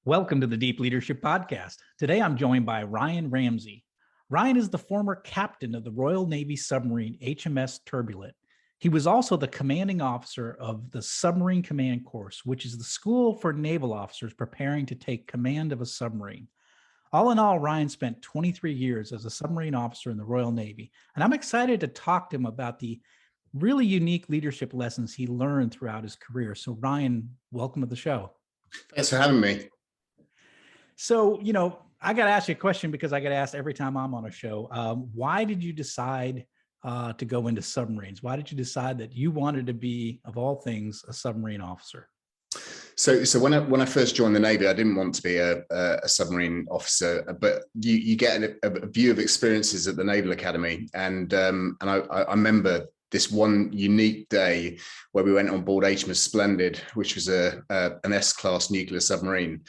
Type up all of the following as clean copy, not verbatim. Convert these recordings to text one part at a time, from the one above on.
Welcome to the Deep Leadership Podcast. Today I'm joined by Ryan Ramsey. Ryan is the former captain of the Royal Navy submarine HMS Turbulent. He was also the commanding officer of the Submarine Command Course, which is the school for naval officers preparing to take command of a submarine. All in all, Ryan spent 23 years as a submarine officer in the Royal Navy, and I'm excited to talk to him about the really unique leadership lessons he learned throughout his career. So Ryan, welcome to the show. Thanks for having me. So, I got to ask you a question because I get asked every time I'm on a show. Why did you decide to go into submarines? Why did you decide that you wanted to be, of all things, a submarine officer? So when I first joined the Navy, I didn't want to be a submarine officer, but you get a view of experiences at the Naval Academy, and I remember this one unique day where we went on board HMS Splendid, which was an S-class nuclear submarine.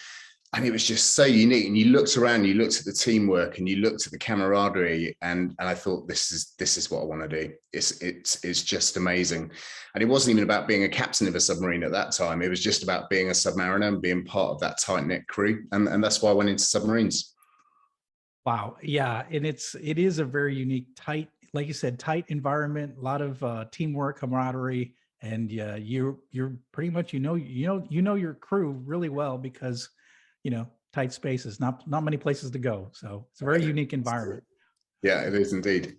And it was just so unique. And you looked around, you looked at the teamwork, and you looked at the camaraderie, and I thought, this is what I want to do. It's just amazing. And it wasn't even about being a captain of a submarine at that time. It was just about being a submariner and being part of that tight-knit crew. And that's why I went into submarines. Wow. Yeah. And it is a very unique, tight, like you said, tight environment, a lot of teamwork, camaraderie, and you're pretty much, you know your crew really well because tight spaces, not many places to go. So it's a very unique environment. Yeah, it is indeed.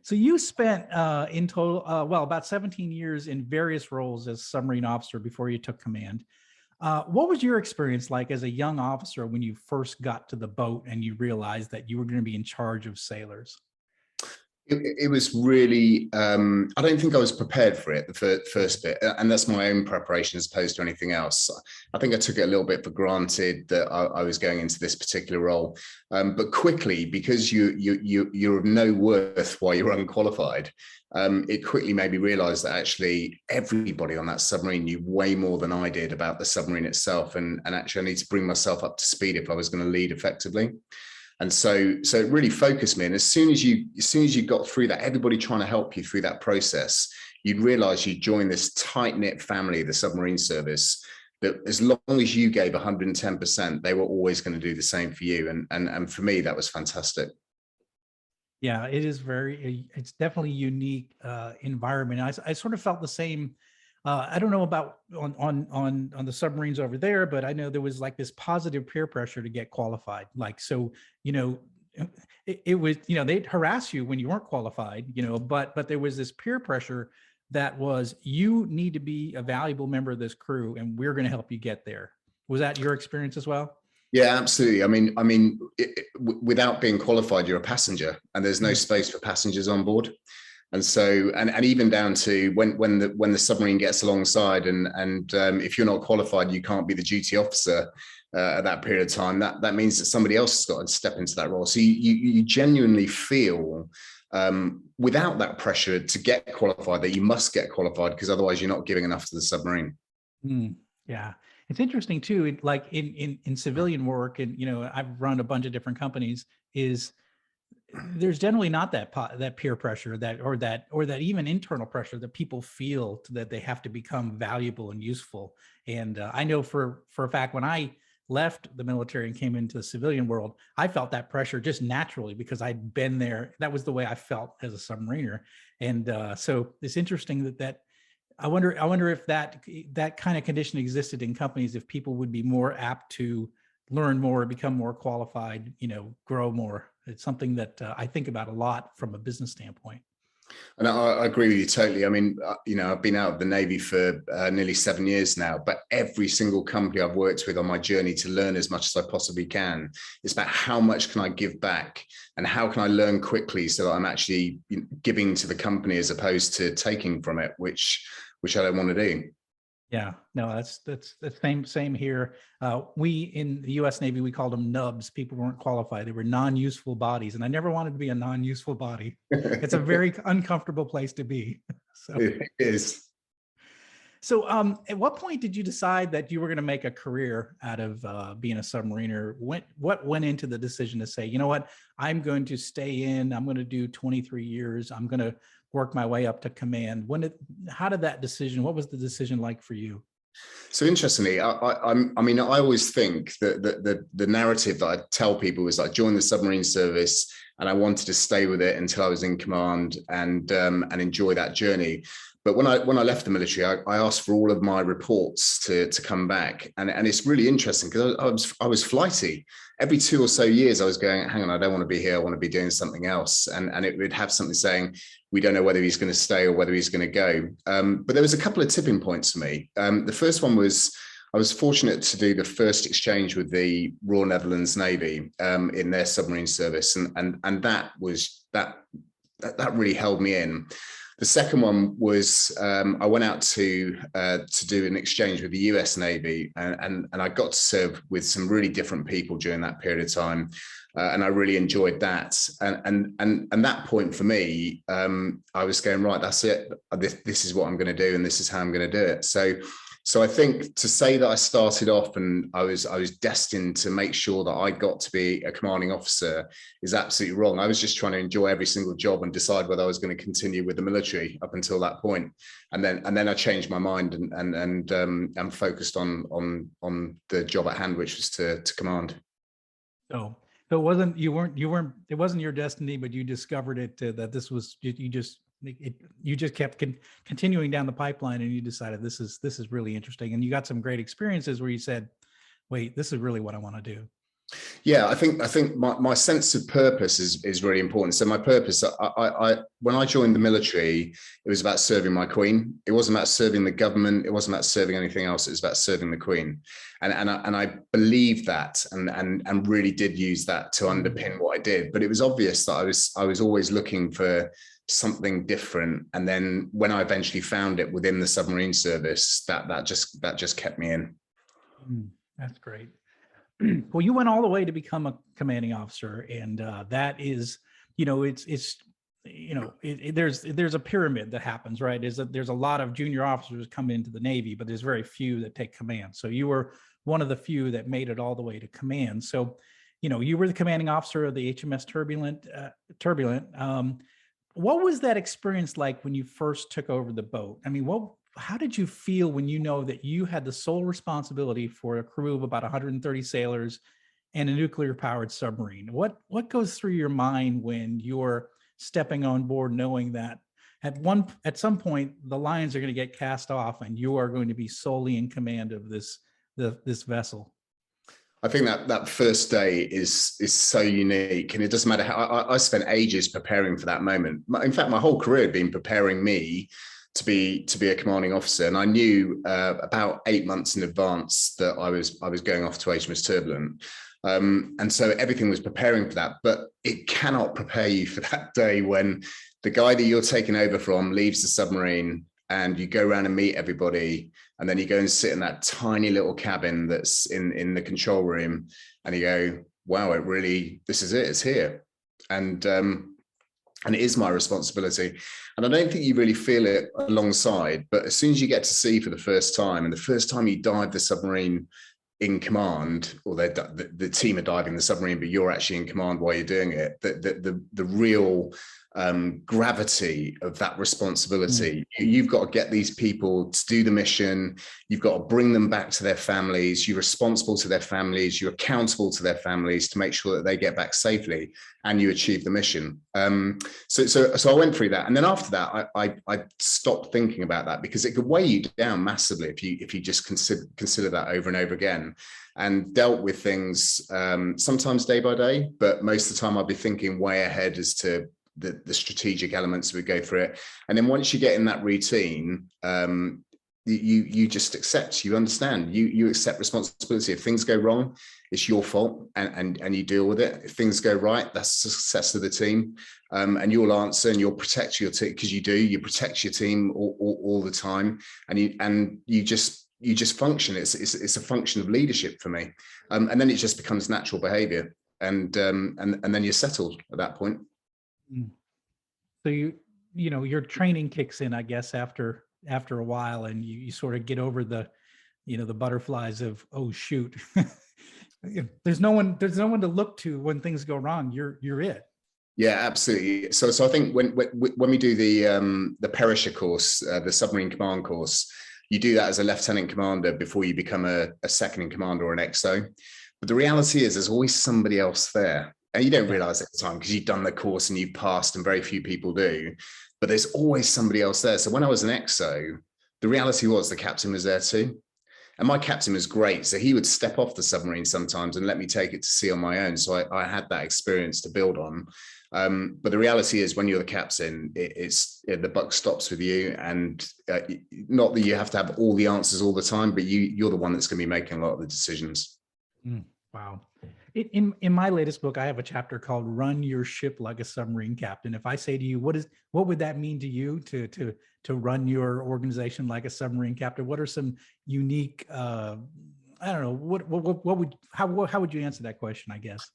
So you spent in total, about 17 years in various roles as submarine officer before you took command. What was your experience like as a young officer when you first got to the boat and you realized that you were going to be in charge of sailors? It was really, I don't think I was prepared for it, the first bit, and that's my own preparation as opposed to anything else. I think I took it a little bit for granted that I was going into this particular role, but quickly, because you're of no worth while you're unqualified, it quickly made me realize that actually everybody on that submarine knew way more than I did about the submarine itself, and actually I need to bring myself up to speed if I was going to lead effectively. And so it really focused me. And as soon as you got through that, everybody trying to help you through that process, you'd realize you joined this tight-knit family, the submarine service, that as long as you gave 110%, they were always going to do the same for you. And for me, that was fantastic. Yeah, it's definitely a unique environment. I sort of felt the same. I don't know about on the submarines over there, but I know there was like this positive peer pressure to get qualified. Like, so, it was, they'd harass you when you weren't qualified, but there was this peer pressure that was, you need to be a valuable member of this crew and we're going to help you get there. Was that your experience as well? Yeah, absolutely. I mean, without being qualified, you're a passenger and there's no space for passengers on board. And so, and even down to when the submarine gets alongside, and if you're not qualified, you can't be the duty officer at that period of time. That means that somebody else has got to step into that role. So you genuinely feel, without that pressure to get qualified, that you must get qualified because otherwise you're not giving enough to the submarine. Yeah, it's interesting too. Like in civilian work, and I've run a bunch of different companies. There's generally not that peer pressure or that even internal pressure that people feel that they have to become valuable and useful. And I know for a fact, when I left the military and came into the civilian world, I felt that pressure just naturally because I'd been there. That was the way I felt as a submariner. And so it's interesting that I wonder if that kind of condition existed in companies, if people would be more apt to learn more, become more qualified, grow more. It's something that I think about a lot from a business standpoint. And I agree with you totally. I mean, I've been out of the Navy for nearly 7 years now, but every single company I've worked with on my journey to learn as much as I possibly can, it's about how much can I give back and how can I learn quickly so that I'm actually giving to the company as opposed to taking from it, which I don't want to do. Yeah, no, that's the same here. We in the U.S. Navy, we called them nubs. People weren't qualified. They were non-useful bodies. And I never wanted to be a non-useful body. It's a very uncomfortable place to be. So it is. So at what point did you decide that you were going to make a career out of being a submariner? What went into the decision to say, you know what, I'm going to stay in, I'm going to do 23 years, I'm going to work my way up to command? How did that decision, what was the decision like for you? So interestingly, I mean, I always think that the narrative that I tell people is that I joined the submarine service and I wanted to stay with it until I was in command and enjoy that journey. But when I left the military, I asked for all of my reports to come back, and it's really interesting because I was flighty. Every 2 or so years, I was going, hang on, I don't want to be here. I want to be doing something else, and it would have something saying, we don't know whether he's going to stay or whether he's going to go. But there was a couple of tipping points for me. The first one was I was fortunate to do the first exchange with the Royal Netherlands Navy in their submarine service, and that really held me in. The second one was I went out to do an exchange with the US Navy, and I got to serve with some really different people during that period of time, and I really enjoyed that. And that point for me, I was going, right, that's it. This is what I'm going to do, and this is how I'm going to do it. So I think to say that I started off and I was destined to make sure that I got to be a commanding officer is absolutely wrong. I was just trying to enjoy every single job and decide whether I was going to continue with the military up until that point. And then I changed my mind and focused on the job at hand, which was to command. So it wasn't it wasn't your destiny, but you discovered it, that this was, you just kept continuing down the pipeline, and you decided this is really interesting, and you got some great experiences where you said, wait, this is really what I want to do. Yeah, I think my sense of purpose is really important. So my purpose, I when I joined the military, it was about serving my Queen. It wasn't about serving the government. It wasn't about serving anything else. It was about serving the Queen, and I believed that, and really did use that to underpin what I did. But it was obvious that I was always looking for something different, and then when I eventually found it within the submarine service, that just kept me in. That's great. Well, you went all the way to become a commanding officer, and that is, there's a pyramid that happens, right? There's a lot of junior officers come into the Navy, but there's very few that take command. So you were one of the few that made it all the way to command. So, you were the commanding officer of the HMS Turbulent. What was that experience like when you first took over the boat? I mean, how did you feel when you know that you had the sole responsibility for a crew of about 130 sailors and a nuclear-powered submarine? What goes through your mind when you're stepping on board, knowing that at some point the lines are going to get cast off and you are going to be solely in command of this vessel? I think that first day is so unique, and it doesn't matter how I spent ages preparing for that moment. In fact, my whole career had been preparing me to be a commanding officer, and I knew about 8 months in advance that I was going off to HMS Turbulent, and so everything was preparing for that. But it cannot prepare you for that day when the guy that you're taking over from leaves the submarine, and you go around and meet everybody, and then you go and sit in that tiny little cabin that's in the control room, and you go, wow, this is it, it's here. And it is my responsibility. And I don't think you really feel it alongside, but as soon as you get to sea for the first time, and the first time you dive the submarine in command, or the team are diving the submarine, but you're actually in command while you're doing it, the real gravity of that responsibility. You've got to get these people to do the mission. You've got to bring them back to their families. You're responsible to their families. You're accountable to their families to make sure that they get back safely and you achieve the mission. So I went through that, and then after that, I stopped thinking about that, because it could weigh you down massively if you just consider that over and over again, and dealt with things sometimes day by day, but most of the time I'd be thinking way ahead as to the strategic elements. We go through it, and then once you get in that routine, you just accept, you understand, you accept responsibility. If things go wrong, it's your fault, and you deal with it. If things go right, that's the success of the team, and you'll answer and you'll protect your team, because you protect your team all the time, and you just function. It's a function of leadership for me, and then it just becomes natural behavior, and then you're settled at that point. So your training kicks in, I guess, after a while, and you sort of get over the butterflies of, oh shoot, there's no one to look to when things go wrong. You're it. Yeah, absolutely. So I think when we do the Perisher course, the submarine command course, You do that as a lieutenant commander before you become a second in command or an XO. But the reality is there's always somebody else there. And you don't realize at the time because you've done the course and you've passed, and very few people do. But there's always somebody else there. So when I was an XO, the reality was the captain was there too. And my captain was great. So he would step off the submarine sometimes and let me take it to sea on my own. So I had that experience to build on. But the reality is when you're the captain, the buck stops with you. And not that you have to have all the answers all the time, but you're the one that's going to be making a lot of the decisions. Wow. In my latest book, I have a chapter called "Run Your Ship Like a Submarine Captain." If I say to you, what would that mean to you to run your organization like a submarine captain? What are some unique, I don't know, how would you answer that question, I guess?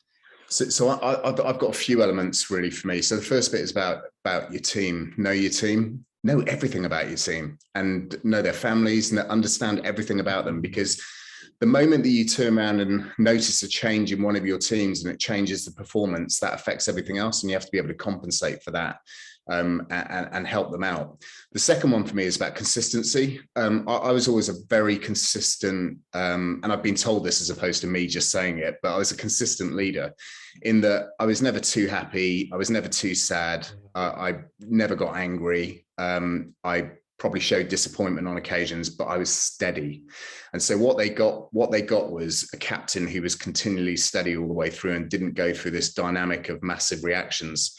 So I've got a few elements really for me. So the first bit is about your team. Know your team, know everything about your team, and know their families, and understand everything about them, because the moment that you turn around and notice a change in one of your teams and it changes the performance, that affects everything else, and you have to be able to compensate for that and help them out. The second one for me is about consistency. I was always a very consistent, and I've been told this as opposed to me just saying it, but I was a consistent leader in that I was never too happy. I was never too sad. I never got angry. I probably showed disappointment on occasions, but I was steady. And so what they got was a captain who was continually steady all the way through and didn't go through this dynamic of massive reactions.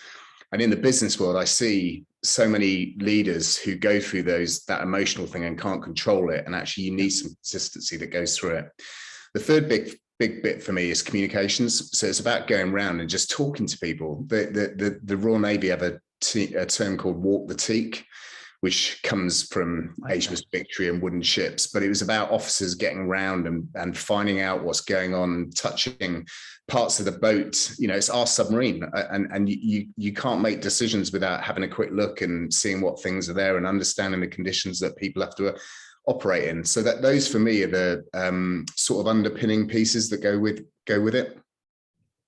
And in the business world, I see so many leaders who go through that emotional thing and can't control it. And actually you need some consistency that goes through it. The third big bit for me is communications. So it's about going around and just talking to people. The Royal Navy have a term called walk the teak, which comes from HMS Victory and wooden ships, but it was about officers getting around and finding out what's going on and touching parts of the boat. You know, it's our submarine, and you can't make decisions without having a quick look and seeing what things are there and understanding the conditions that people have to operate in. So that those for me are the sort of underpinning pieces that go with it.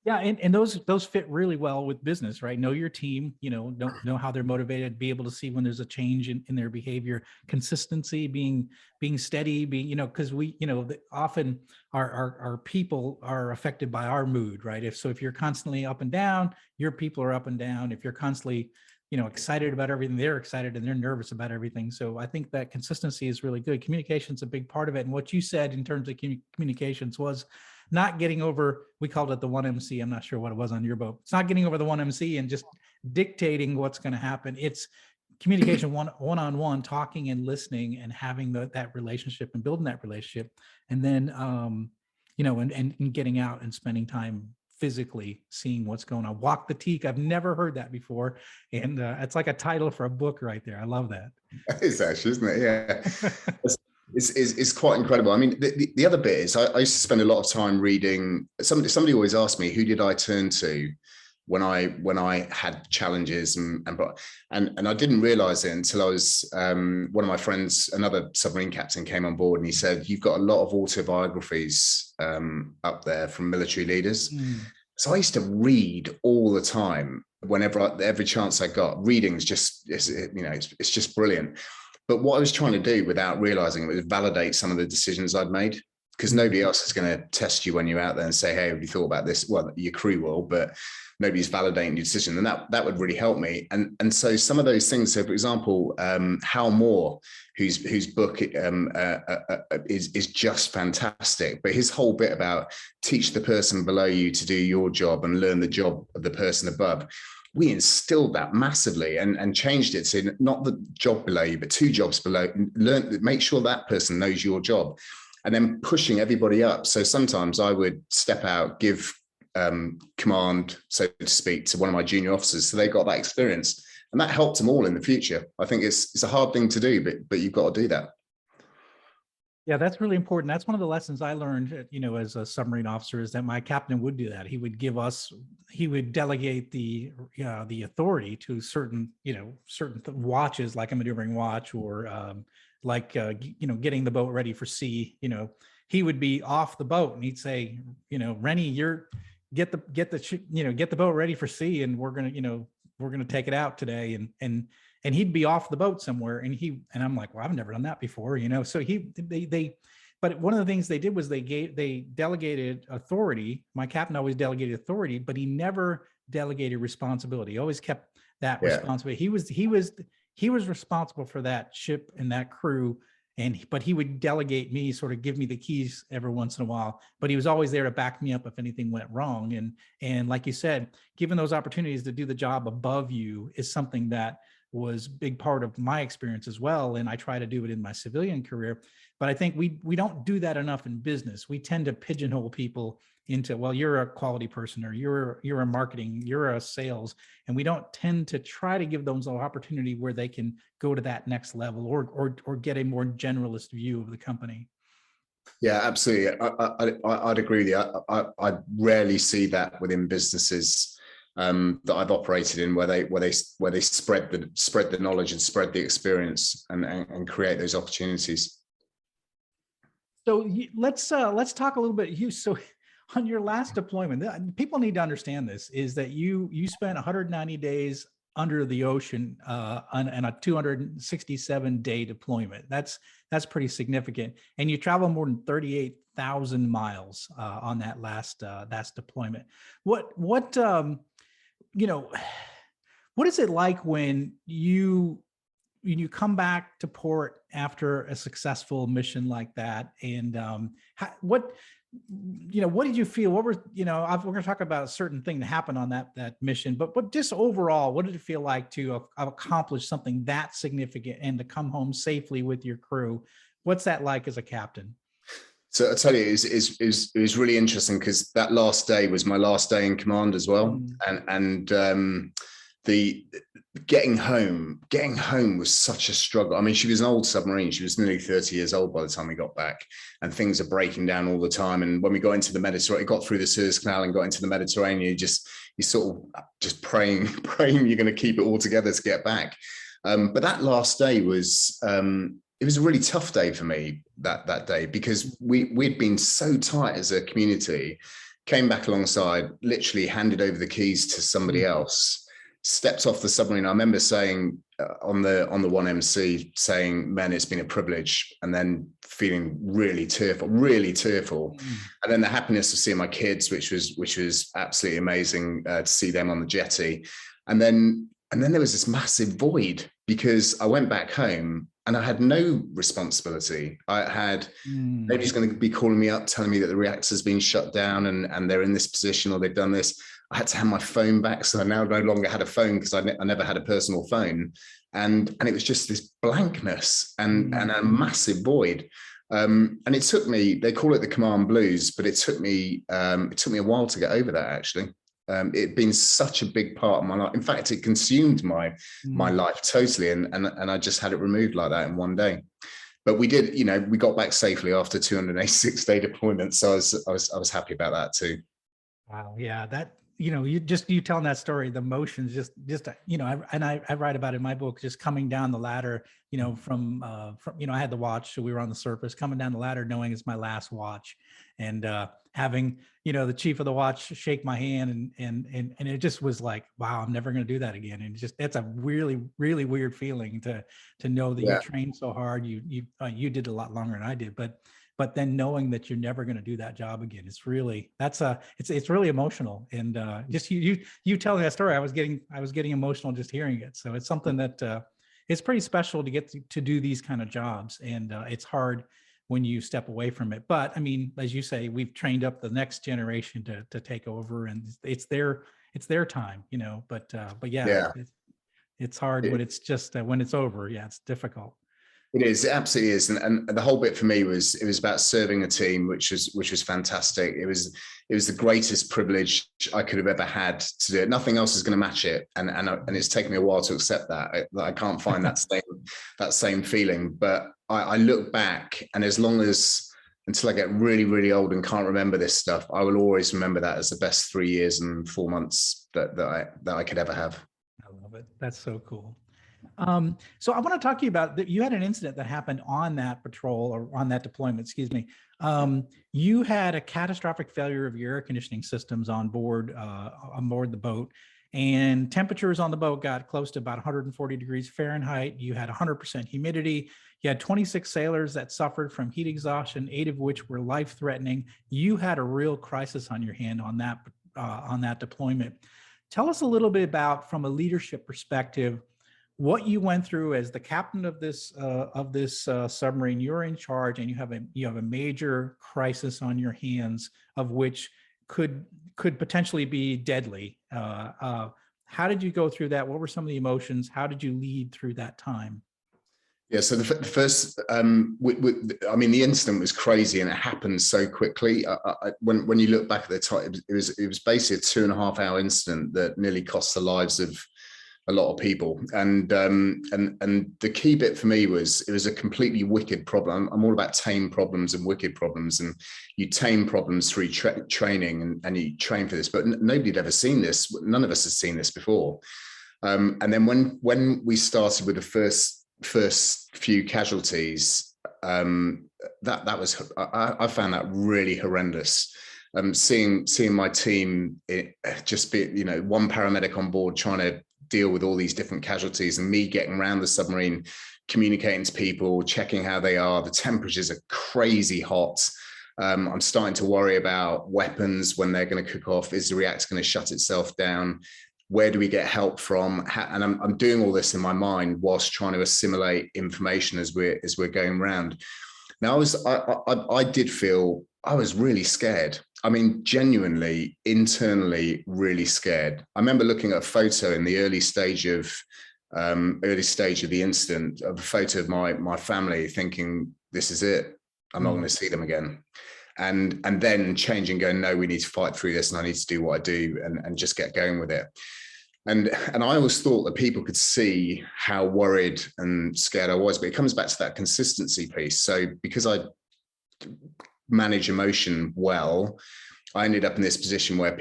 Yeah, and those fit really well with business, right? Know your team, know how they're motivated, be able to see when there's a change in their behavior, consistency, being steady, because often our people are affected by our mood, right? If you're constantly up and down, your people are up and down. If you're constantly, excited about everything, they're excited and they're nervous about everything. So I think that consistency is really good. Communication is a big part of it. And what you said in terms of communications was not getting over, we called it the 1MC. I'm not sure what it was on your boat. It's not getting over the 1MC and just dictating what's going to happen. It's communication one-on-one, talking and listening and having that relationship and building that relationship. And then, and getting out and spending time physically seeing what's going on. Walk the teak. I've never heard that before. And it's like a title for a book right there. I love that. It's actually, isn't it? Yeah. It's quite incredible. I mean, the other bit is I used to spend a lot of time reading. Somebody always asked me, who did I turn to when I had challenges, and I didn't realize it until I was one of my friends, another submarine captain, came on board and he said, you've got a lot of autobiographies up there from military leaders. So I used to read all the time every chance I got. Reading's just it's just brilliant. But what I was trying to do without realizing it was validate some of the decisions I'd made, because nobody else is going to test you when you're out there and say, hey, have you thought about this? Well, your crew will, but nobody's validating your decision. And that would really help me. And so some of those things, so for example, Hal Moore, whose book is just fantastic, but his whole bit about teach the person below you to do your job and learn the job of the person above. We instilled that massively and changed it to not the job below you, but two jobs below. Make sure that person knows your job, and then pushing everybody up. So sometimes I would step out, give command, so to speak, to one of my junior officers, so they got that experience, and that helped them all in the future. I think it's a hard thing to do, but you've got to do that. Yeah, that's really important. That's one of the lessons I learned, as a submarine officer, is that my captain would do that. He would delegate the authority to certain watches, like a maneuvering watch, or getting the boat ready for sea. He would be off the boat and he'd say, Rennie, get the boat ready for sea, and we're gonna take it out today. And and he'd be off the boat somewhere, and I'm like, well, I've never done that before, so but one of the things they did was they delegated authority. My captain always delegated authority, but he never delegated responsibility. He always kept that responsibility. He was responsible for that ship and that crew, but he would delegate me, sort of give me the keys every once in a while, but he was always there to back me up if anything went wrong. And like you said, given those opportunities to do the job above you is something that was a big part of my experience as well. And I try to do it in my civilian career, but I think we don't do that enough in business. We tend to pigeonhole people into, well, you're a quality person, or you're a marketing, you're a sales, and we don't tend to try to give them an opportunity where they can go to that next level, or get a more generalist view of the company. Yeah, absolutely. I'd agree with you. I rarely see that within businesses that I've operated in, where they spread the knowledge and spread the experience and create those opportunities. So let's talk a little bit. So on your last deployment, people need to understand this, is that you spent 190 days under the ocean on a 267-day deployment. That's pretty significant. And you travel more than 38,000 miles on that last deployment. What is it like when you come back to port after a successful mission like that? And what did you feel? What were, we're going to talk about a certain thing that happened on that mission, but just overall, what did it feel like to accomplish something that significant and to come home safely with your crew? What's that like as a captain? So I tell you, it was really interesting, because that last day was my last day in command as well. And the getting home was such a struggle. I mean, she was an old submarine. She was nearly 30 years old by the time we got back, and things are breaking down all the time. And when we got into the Mediterranean, got through the Suez Canal and got into the Mediterranean, you sort of just praying you're going to keep it all together to get back. But that last day was, it was a really tough day for me that day, because we'd been so tight as a community, came back alongside, literally handed over the keys to somebody else, stepped off the submarine. I remember saying on the 1MC, saying, "Men, it's been a privilege," and then feeling really tearful. And then the happiness of seeing my kids, which was absolutely amazing to see them on the jetty. And then there was this massive void, because I went back home and I had no responsibility. I had nobody's going to be calling me up telling me that the reactor's been shut down and they're in this position, or they've done this. I had to hand my phone back, so I now no longer had a phone, because I never had a personal phone, and it was just this blankness and a massive void. And it took me, they call it the command blues, but it took me a while to get over that, actually. It'd been such a big part of my life. In fact, it consumed my life totally, and I just had it removed like that in one day. But we did, we got back safely after 286-day deployment, so I was happy about that too. Wow, yeah, that you telling that story, the emotions, I write about it in my book, just coming down the ladder, from I had the watch, so we were on the surface, coming down the ladder, knowing it's my last watch, and having, the chief of the watch shake my hand, and it just was like, wow, I'm never going to do that again. And it's a really, really weird feeling to know that you trained so hard, you did a lot longer than I did, but then knowing that you're never going to do that job again, it's really emotional. And just you telling that story, I was getting emotional just hearing it. So it's something that it's pretty special to get to do these kind of jobs, and it's hard when you step away from it. But I mean, as you say, we've trained up the next generation to take over, and it's their time, But yeah. It's hard when it's just when it's over. Yeah, it's difficult. It is, it absolutely is, and the whole bit for me was, it was about serving a team, which was fantastic. It was the greatest privilege I could have ever had to do it. Nothing else is going to match it, and it's taken me a while to accept that. I can't find that same feeling. But I look back, and until I get really, really old and can't remember this stuff, I will always remember that as the best 3 years and 4 months that I could ever have. I love it. That's so cool. So I want to talk to you about that. You had an incident that happened on that patrol, or on that deployment, excuse me. You had a catastrophic failure of your air conditioning systems on board the boat. and temperatures on the boat got close to about 140 degrees Fahrenheit. You had 100% humidity. You had 26 sailors that suffered from heat exhaustion, 8 of which were life-threatening. You had a real crisis on your hand on that deployment. Tell us a little bit about, from a leadership perspective, what you went through as the captain of this submarine. You're in charge, and you have a major crisis on your hands, of which could potentially be deadly. How did you go through that? What were some of the emotions? How did you lead through that time? Yeah, so the first, I mean, the incident was crazy, and it happened so quickly. When you look back at the time, it was basically a 2.5-hour incident that nearly cost the lives of a lot of people. And the key bit for me was, it was a completely wicked problem. I'm all about tame problems and wicked problems, and you tame problems through training, and you train for this. But nobody had ever seen this. None of us had seen this before. And then when we started with the first few casualties, that was, I found that really horrendous. Seeing my team just be, one paramedic on board trying to deal with all these different casualties, and me getting around the submarine, communicating to people, checking how they are. The temperatures are crazy hot. I'm starting to worry about weapons when they're going to cook off. Is the reactor going to shut itself down? Where do we get help from? And I'm doing all this in my mind whilst trying to assimilate information as we're going around. Now, I did feel I was really scared. I mean, genuinely, internally, really scared. I remember looking at a photo in the early stage of the incident, of a photo of my family, thinking, this is it. I'm not going to see them again. And then changing, going, no, we need to fight through this, and I need to do what I do, and just get going with it. And I always thought that people could see how worried and scared I was, but it comes back to that consistency piece. So because I manage emotion well, I ended up in this position where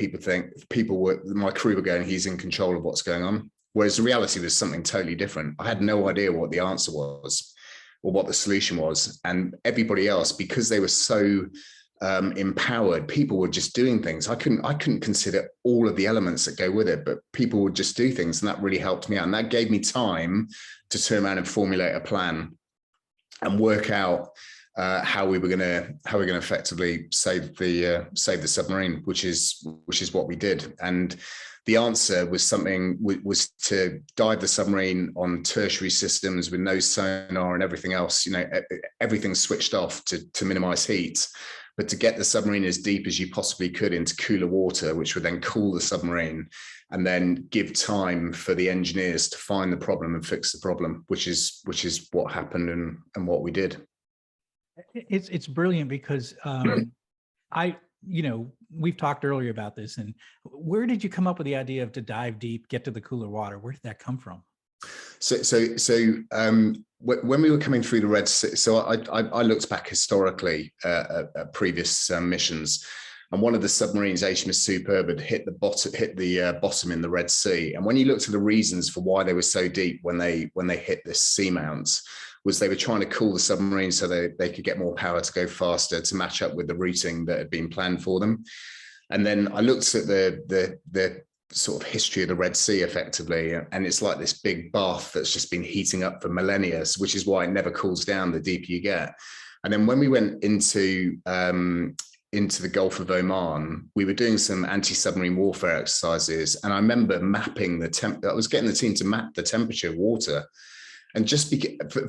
my crew were going, he's in control of what's going on. Whereas the reality was something totally different. I had no idea what the answer was or what the solution was. And everybody else, because they were so empowered, people were just doing things. I couldn't consider all of the elements that go with it, but people would just do things, and that really helped me out. And that gave me time to turn around and formulate a plan and work out how we were going to effectively save the submarine, which is what we did. And the answer was to dive the submarine on tertiary systems with no sonar and everything else. Everything's switched off to minimize heat, but to get the submarine as deep as you possibly could into cooler water, which would then cool the submarine, and then give time for the engineers to find the problem and fix the problem, which is what happened and what we did. It's brilliant, because we've talked earlier about this, and where did you come up with the idea of to dive deep, get to the cooler water? Where did that come from? So when we were coming through the Red Sea, so I looked back historically at previous missions, and one of the submarines, HMS Superb, hit the bottom in the Red Sea. And when you looked at the reasons for why they were so deep when they hit this seamount, was they were trying to cool the submarine so they could get more power to go faster, to match up with the routing that had been planned for them. And then I looked at the sort of history of the Red Sea effectively, and it's like this big bath that's just been heating up for millennia, which is why it never cools down the deeper you get. And then when we went into the Gulf of Oman, we were doing some anti-submarine warfare exercises, and I remember mapping I was getting the team to map the temperature of water. And just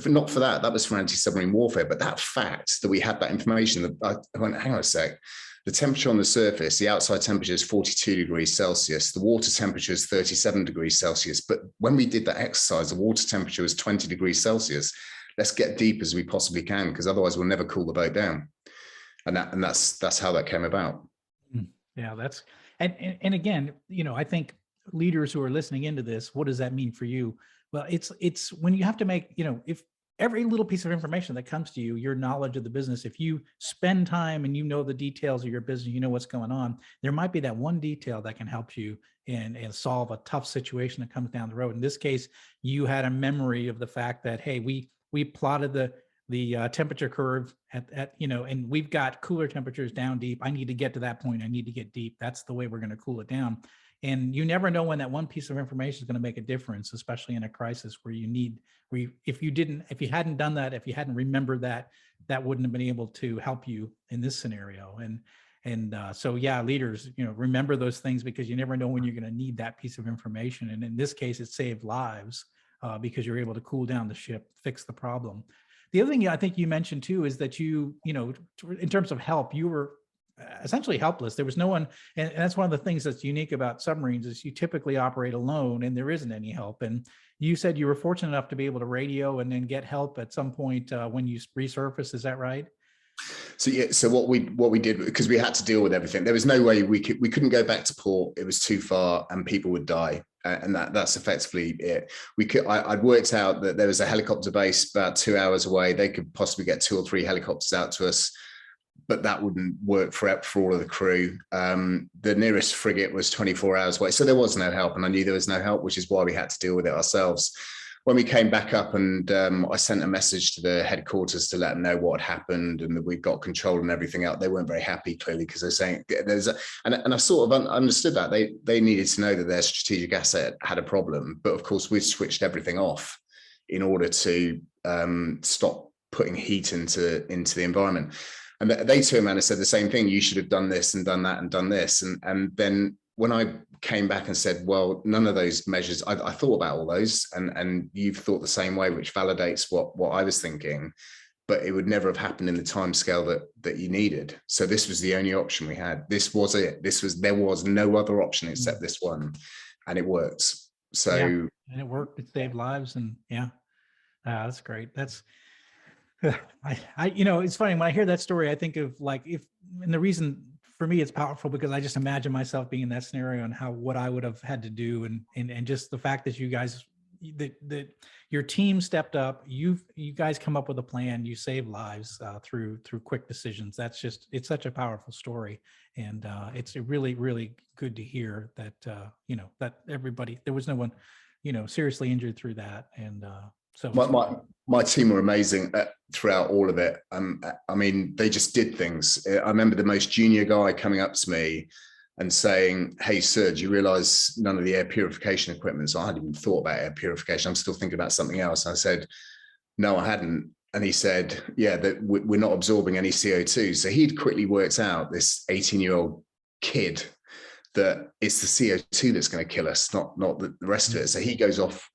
not for that was for anti-submarine warfare, but that fact that we had that information, I went, hang on a sec. The temperature on the surface, the outside temperature is 42 degrees Celsius. The water temperature is 37 degrees Celsius. But when we did that exercise, the water temperature was 20 degrees Celsius. Let's get deep as we possibly can, because otherwise we'll never cool the boat down. And that's how that came about. Yeah, and again, I think leaders who are listening into this, what does that mean for you? Well, it's when you have to make, if every little piece of information that comes to you, your knowledge of the business, if you spend time and the details of your business, what's going on, there might be that one detail that can help you and solve a tough situation that comes down the road. In this case, you had a memory of the fact that, hey, we plotted the temperature curve and we've got cooler temperatures down deep. I need to get to that point. I need to get deep. That's the way we're going to cool it down. And you never know when that one piece of information is going to make a difference, especially in a crisis where you need, if you hadn't done that, if you hadn't remembered that, that wouldn't have been able to help you in this scenario. And so, yeah, leaders, remember those things, because you never know when you're going to need that piece of information. And in this case, it saved lives because you're able to cool down the ship, fix the problem. The other thing I think you mentioned too is that in terms of help, you were essentially helpless. There was no one, and that's one of the things that's unique about submarines is you typically operate alone and there isn't any help. And you said you were fortunate enough to be able to radio and then get help at some point when you resurface. Is that right? So yeah, so what we did, because we had to deal with everything, there was no way we couldn't go back to port. It was too far and people would die. And that's effectively it. I'd worked out that there was a helicopter base about 2 hours away. They could possibly get 2 or 3 helicopters out to us, but that wouldn't work for all of the crew. The nearest frigate was 24 hours away. So there was no help, and I knew there was no help, which is why we had to deal with it ourselves. When we came back up, and I sent a message to the headquarters to let them know what had happened and that we'd got control and everything out. They weren't very happy, clearly, because they're saying and I sort of understood that they needed to know that their strategic asset had a problem. But of course, we switched everything off in order to stop putting heat into the environment. And they turned around and said the same thing. You should have done this and done that and done this. And then when I came back and said, well, none of those measures, I thought about all those, and you've thought the same way, which validates what I was thinking, but it would never have happened in the timescale that you needed. So this was the only option we had. This was it. There was no other option except this one, and it worked. So yeah, and it worked. It saved lives, and yeah, that's great. That's it's funny when I hear that story. I think of and the reason for me it's powerful because I just imagine myself being in that scenario and what I would have had to do, and just the fact that you guys, that your team stepped up. You guys come up with a plan. You save lives through quick decisions. It's such a powerful story, and it's really, really good to hear that that everybody, there was no one seriously injured through that, and so my team were amazing throughout all of it. I mean, they just did things. I remember the most junior guy coming up to me and saying, "Hey, sir, do you realize none of the air purification equipment?" So I hadn't even thought about air purification. I'm still thinking about something else. I said, "No, I hadn't." And he said, "Yeah, that we're not absorbing any CO2." So he'd quickly worked out, this 18-year-old kid, that it's the CO2 that's going to kill us, not the rest of it. So he goes off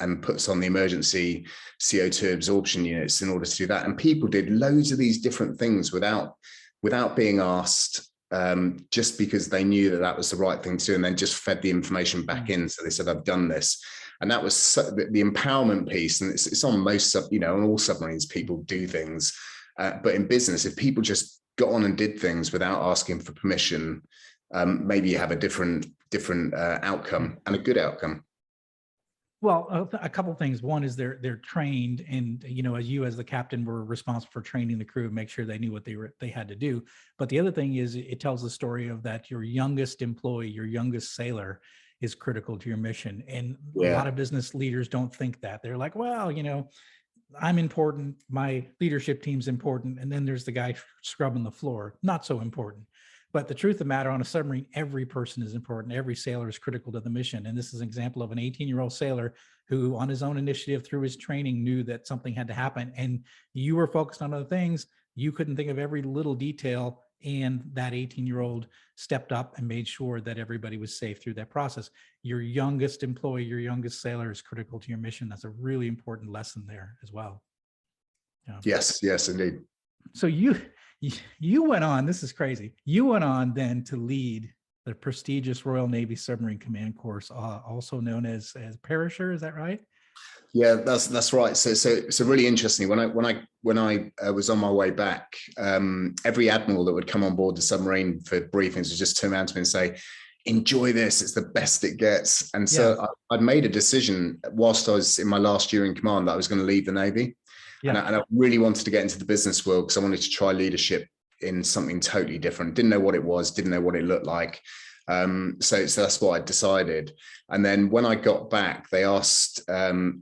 and puts on the emergency CO2 absorption units in order to do that. And people did loads of these different things without being asked, just because they knew that was the right thing to do, and then just fed the information back in. So they said, "I've done this." And that was the empowerment piece. And it's on most, on all submarines, people do things. But in business, if people just got on and did things without asking for permission, maybe you have a different outcome, and a good outcome. Well, a couple of things. One is they're trained, and as the captain were responsible for training the crew, make sure they knew what they had to do. But the other thing is it tells the story of that your youngest employee, your youngest sailor, is critical to your mission. And a lot of business leaders don't think that. They're like, well, I'm important, my leadership team's important, and then there's the guy scrubbing the floor, not so important. But the truth of the matter, on a submarine, every person is important. Every sailor is critical to the mission. And this is an example of an 18-year-old sailor who, on his own initiative, through his training, knew that something had to happen. And you were focused on other things. You couldn't think of every little detail. And that 18-year-old stepped up and made sure that everybody was safe through that process. Your youngest employee, your youngest sailor is critical to your mission. That's a really important lesson there as well. Yes, indeed. So you went on, this is crazy. You went on then to lead the prestigious Royal Navy Submarine Command Course, also known as Perisher. Is that right? Yeah, that's right. So really interesting. When I was on my way back, every admiral that would come on board the submarine for briefings would just turn around to me and say, "Enjoy this. It's the best it gets." And so I'd made a decision whilst I was in my last year in command that I was going to leave the Navy. Yeah. And I really wanted to get into the business world because I wanted to try leadership in something totally different. Didn't know what it was, didn't know what it looked like. So that's what I decided. And then when I got back, they asked, and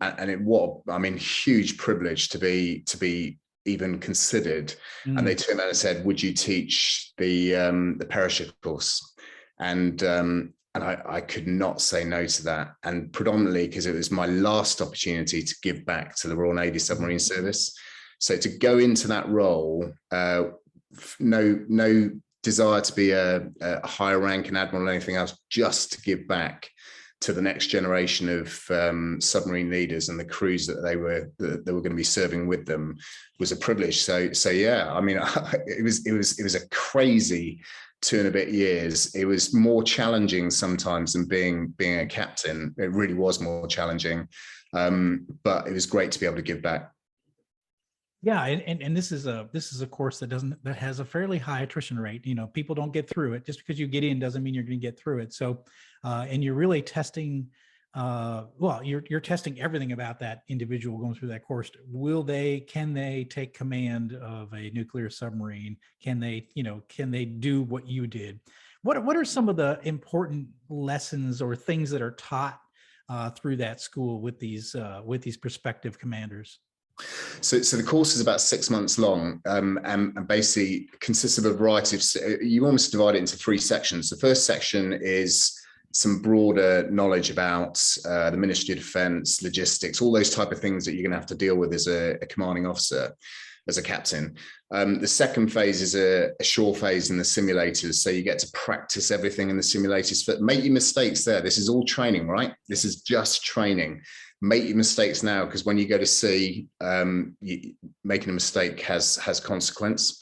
huge privilege to be even considered. And they turned around and said, "Would you teach the Perisher course?" And And I could not say no to that. And predominantly because it was my last opportunity to give back to the Royal Navy Submarine Service. So to go into that role, no desire to be a higher rank an admiral or anything else, just to give back to the next generation of submarine leaders and the crews that they were going to be serving with them was a privilege. So yeah, I mean, it was a crazy 2 and a bit years. It was more challenging sometimes than being a captain. It really was more challenging, but it was great to be able to give back. Yeah, and this is a course that has a fairly high attrition rate. You know, people don't get through it. Just because you get in doesn't mean you're going to get through it. So, and you're really testing. Well, you're testing everything about that individual going through that course. Can they take command of a nuclear submarine? Can they do what you did? What are some of the important lessons or things that are taught through that school with these prospective commanders? So the course is about 6 months long, and basically consists of a variety of, you almost divide it into 3 sections. The first section is some broader knowledge about the Ministry of Defence, logistics, all those type of things that you're going to have to deal with as a commanding officer, as a captain. The second phase is a shore phase in the simulators. So you get to practice everything in the simulators. But make your mistakes there. This is all training, right? This is just training. Make your mistakes now, because when you go to sea, making a mistake has consequence.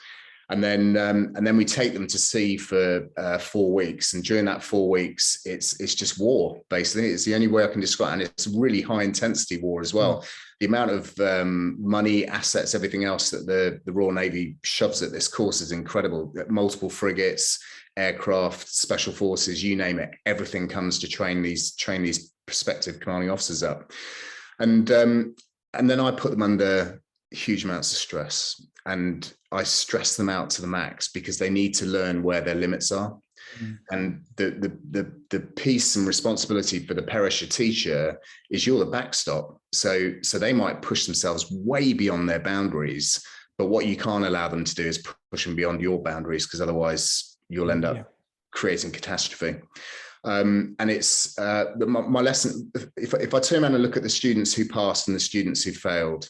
And then we take them to sea for 4 weeks, and during that 4 weeks, it's just war. Basically, it's the only way I can describe it. And it's a really high intensity war as well. The amount of money, assets, everything else that the Royal Navy shoves at this course is incredible. Multiple frigates, aircraft, special forces, you name it. Everything comes to train these prospective commanding officers up, and then I put them under huge amounts of stress, and I stress them out to the max, because they need to learn where their limits are. And the piece and responsibility for the perisher teacher is you're the backstop. So they might push themselves way beyond their boundaries, but what you can't allow them to do is push them beyond your boundaries, because otherwise you'll end up creating catastrophe. And it's my lesson. If I turn around and look at the students who passed and the students who failed,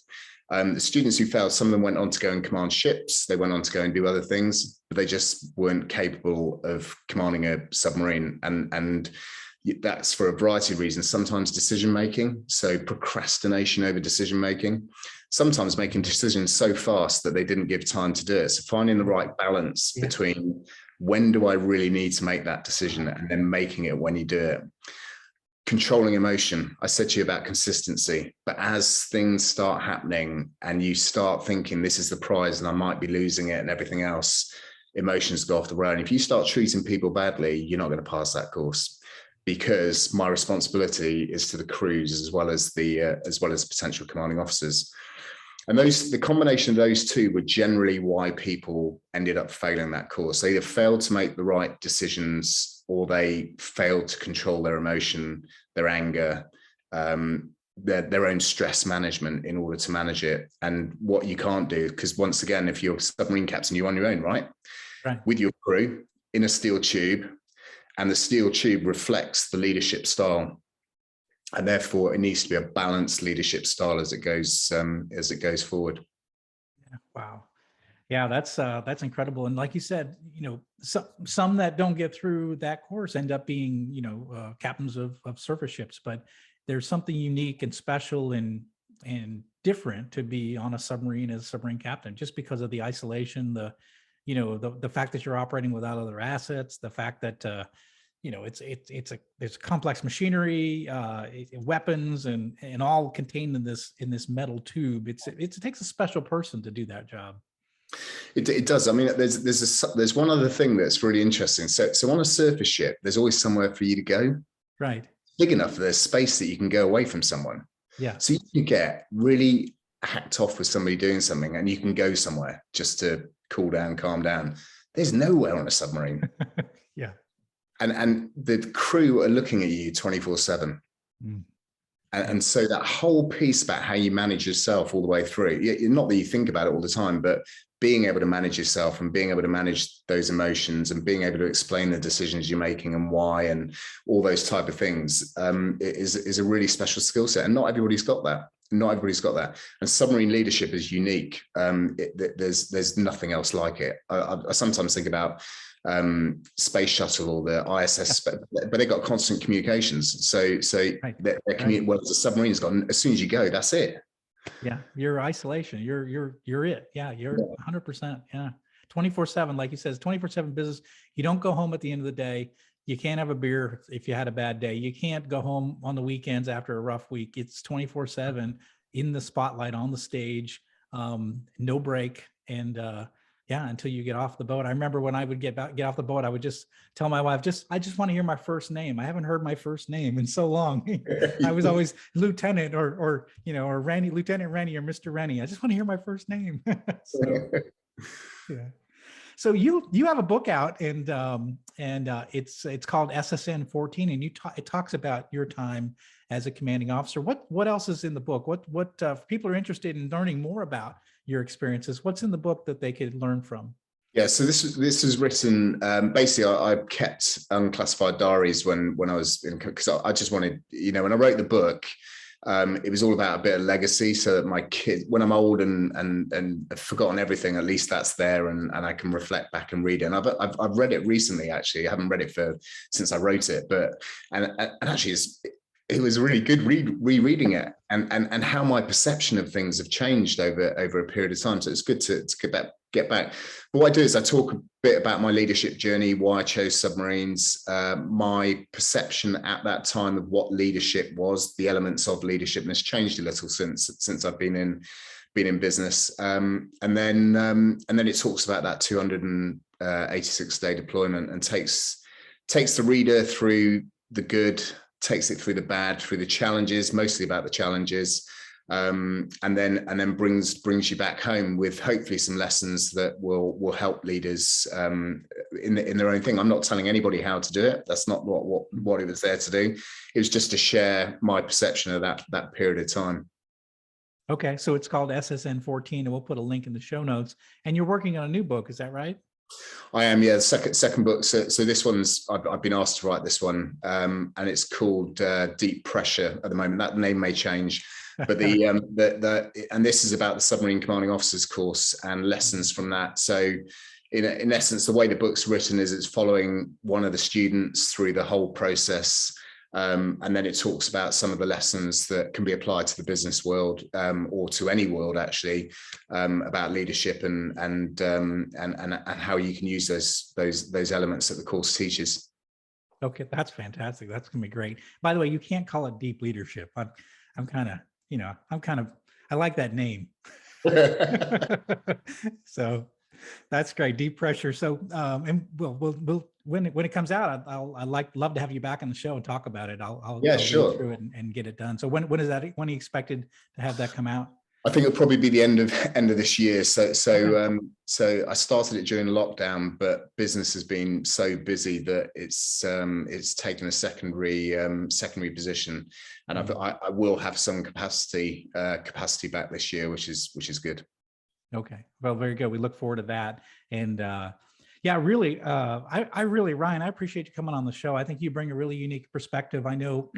the students who failed, some of them went on to go and command ships. They went on to go and do other things, but they just weren't capable of commanding a submarine. And that's for a variety of reasons. Sometimes decision making, so procrastination over decision making. Sometimes making decisions so fast that they didn't give time to do it. So finding the right balance between when do I really need to make that decision, and then making it when you do it. Controlling emotion. I said to you about consistency, but as things start happening and you start thinking this is the prize and I might be losing it and everything else, emotions go off the rail. And if you start treating people badly, you're not going to pass that course, because my responsibility is to the crews as well as the potential commanding officers. And the combination of those two were generally why people ended up failing that course. They either failed to make the right decisions, or they failed to control their emotion, their anger, their own stress management in order to manage it. And what you can't do, because once again, if you're a submarine captain, you're on your own, right? With your crew in a steel tube, and the steel tube reflects the leadership style. And therefore, it needs to be a balanced leadership style as it goes forward. Yeah, wow, yeah, that's incredible. And like you said, some that don't get through that course end up being captains of surface ships. But there's something unique and special and different to be on a submarine as a submarine captain, just because of the isolation, the fact that you're operating without other assets, the fact that there's complex machinery, weapons, and all contained in this metal tube. It takes a special person to do that job. It does. I mean, there's one other thing that's really interesting. So on a surface ship, there's always somewhere for you to go. Right. Big enough, there's space that you can go away from someone. Yeah. So you can get really hacked off with somebody doing something, and you can go somewhere just to cool down, calm down. There's nowhere on a submarine. Yeah. And the crew are looking at you 24/7. And so that whole piece about how you manage yourself all the way through, not that you think about it all the time, but being able to manage yourself and being able to manage those emotions and being able to explain the decisions you're making and why and all those type of things is a really special skill set. And not everybody's got that. Not everybody's got that. And submarine leadership is unique. There's nothing else like it. I sometimes think about space shuttle or the ISS, but they got constant communications. So Right. their well, the submarine's got, as soon as you go, that's it. Yeah, your isolation, you're it. Yeah, you're 100%. Yeah, 24/7, like he says, 24/7 business. You don't go home at the end of the day. You can't have a beer if you had a bad day. You can't go home on the weekends after a rough week. It's 24/7 in the spotlight, on the stage, no break. And yeah, until you get off the boat. I remember when I would get off the boat, I would just tell my wife, I just want to hear my first name. I haven't heard my first name in so long. I was always Lieutenant or Rennie, Lieutenant Rennie or Mr. Rennie. I just want to hear my first name. So, yeah. So you have a book out, and it's called SSN 14, and it talks about your time as a commanding officer. What else is in the book? What if people are interested in learning more about your experiences, what's in the book that they could learn from? Yeah, so this is written. Basically, I kept unclassified diaries when I was in, because I just wanted, when I wrote the book, it was all about a bit of legacy, so that my kids, when I'm old and have forgotten everything, at least that's there, and I can reflect back and read it. And I've read it recently. Actually, I haven't read it since I wrote it, but actually it was really good rereading it, and how my perception of things have changed over a period of time. So it's good to get back. But what I do is I talk a bit about my leadership journey, why I chose submarines, my perception at that time of what leadership was, the elements of leadership, and it's changed a little since I've been in business. And then it talks about that 286-day deployment, and takes the reader through the good, takes it through the bad, through the challenges, mostly about the challenges, and then brings you back home with hopefully some lessons that will help leaders in their own thing. I'm not telling anybody how to do it. That's not what it was there to do. It was just to share my perception of that period of time. Okay, so it's called SSN 14, and we'll put a link in the show notes. And you're working on a new book, is that right? I am, yeah. Second book. So this one's, I've been asked to write this one, and it's called Deep Pressure at the moment. That name may change, but and this is about the Submarine Commanding Officers course and lessons from that. So in essence, the way the book's written is it's following one of the students through the whole process. And then it talks about some of the lessons that can be applied to the business world, or to any world actually, about leadership and how you can use those elements that the course teaches. Okay, that's fantastic. That's gonna be great. By the way, you can't call it deep leadership. I'm kind of I like that name. So that's great. Deep Pressure. So and we'll when it comes out, I'd love to have you back on the show and talk about it. I'll sure. read through it and get it done. So when is that? When are you expected to have that come out? I think it'll probably be the end of this year. So I started it during lockdown, but business has been so busy that it's taken a secondary position, and I will have some capacity back this year, which is good. Okay, well, very good. We look forward to that. And yeah, really, Ryan, I appreciate you coming on the show. I think you bring a really unique perspective. I know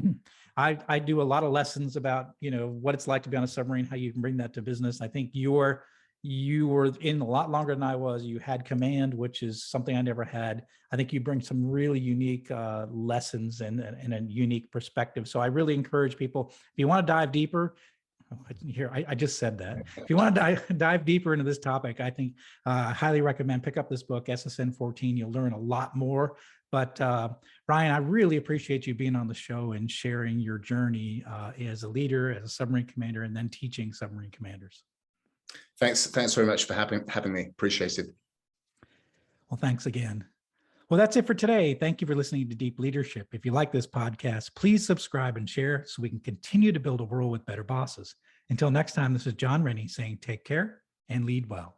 I do a lot of lessons about, what it's like to be on a submarine, how you can bring that to business. I think you were in a lot longer than I was. You had command, which is something I never had. I think you bring some really unique lessons and a unique perspective. So I really encourage people, if you want to dive deeper, here, I just said that. If you want to dive deeper into this topic, I think I highly recommend pick up this book, SSN 14. You'll learn a lot more. But Ryan, I really appreciate you being on the show and sharing your journey as a leader, as a submarine commander, and then teaching submarine commanders. Thanks very much for having me. Appreciate it. Well, thanks again. Well, that's it for today. Thank you for listening to Deep Leadership. If you like this podcast, please subscribe and share so we can continue to build a world with better bosses. Until next time, this is John Rennie saying take care and lead well.